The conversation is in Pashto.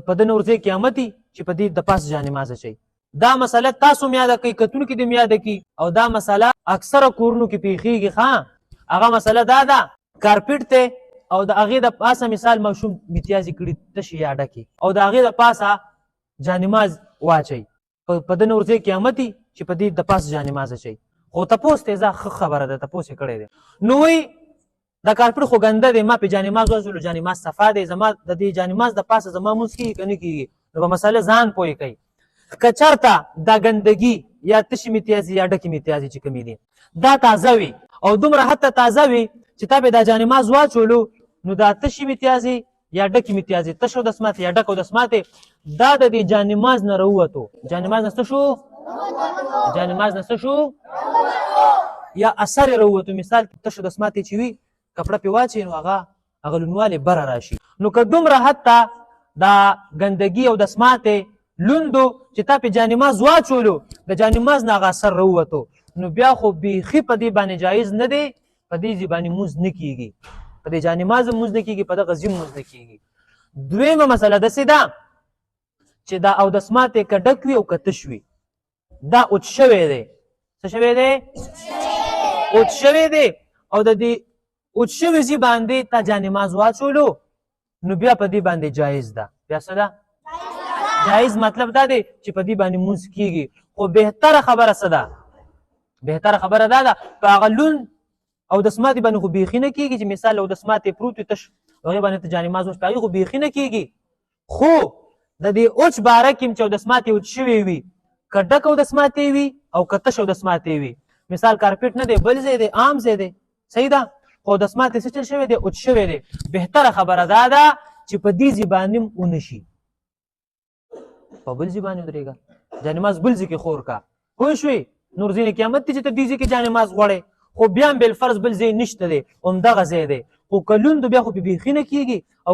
په دنه ورځې قیامتي چې په دې د پاس جانماز شي. دا مسله تاسو هم یاده کوئ، کتونکي دې هم یاده کړي. او دا مسله اکثره کورونو کې پیښیږي. هغه مسله دا ده، کارپیټ ته او د هغې د پاسه مثال ماشوم متیازې کړي تشې یا ډکې او د هغې د پاسه جانماز واچوي، په دنه ورځې قیامتي چې په دې د پاسه جانماز شي. خو تپوس ته ځه ښه خبره ده، تپوس یې کړی دی. نو وایي دا کارپیټ خو ګنده دی، ما پې جانماز واچولو، جانماز صفا دی، زما د دې جانماز د پاسه زما مونځ کېږي که نه کېږي. نو په مسله ځان پوه کوي. که چېرته دا ګندګي یا تشې متیازې یا ډکې متیازې چې کومې دي دا تازه وي او دومره حتی تازه وي چې تا پې دا جانماز واچولو، نو دا تشې متیازې یا ډکې متیازې، تش او دسماتې یا ډک او دسماتې، دا د دې جانماز نه راووتو. جانماز نه څه شو؟ جانماز نه څه شو؟ یا اثر یې راووتو. مثال تش او دسماتې چې وي کپړه پې واچوي نو هغه لوندوالی بره راشي. نو که دومره حتی دا ګندګي او دسماتې لوندو چې تا پې جانماز واچولو، د جانماز نه هغه اثر راووتو، نو بیا خو بیخي په دې باندې جایز نه دی، په دې ځای باندې مونځ نه کېږي، په دې جانماز هم مونځ نه کېږي، په دغه ځای مونځ نه کېږي. دویمه مسله داسې ده چې دا اودسماتې که ډک وي او که تش وي، دا اوچ شوی دی. څه شوی دی؟ اوچ شوی دی. او د دې اوچ شوي ځای باندې تا جانماز واچولو، نو بیا په دې باندې جایز ده. بیا څه ده؟ جایز مطلب دا دی چې په دې باندې مونځ کېږي. خو بهتره خبره څه ده؟ بهتره خبره دا ده په هغه لوند اودسماتې باندې خو بیخي نه کېږي چې مثال اودسماتې پروت وي تش، هغې باندې ته جانماز وچ، په هغې خو بیخي نه کېږي. خو د دې اوچ باره کې چې اودسماتې اوچ شوې وي، که ډک اودسماتې وي او که تش اودسماتې وي، مثال کارپیټ نه دی، بل ځای دی، عام ځای دی، صحیح ده، خو اودسماتې څه چل شوی دی؟ اوچ شوی دی. بهتره خبره دا ده چې په دې ځای باندې هم ونه شي، په بل ځای باندې ودرېږه، جانماز بل ځای کې خور کا. پوه شوې؟ نور ځینې قیامت دی چې ته دې ځای کې جانماز غواړې، خو بیا هم بالفرض بل ځای نشته دی، همدغه ځای دی. خو که لوند بیا خو پې بیخي نه کېږي او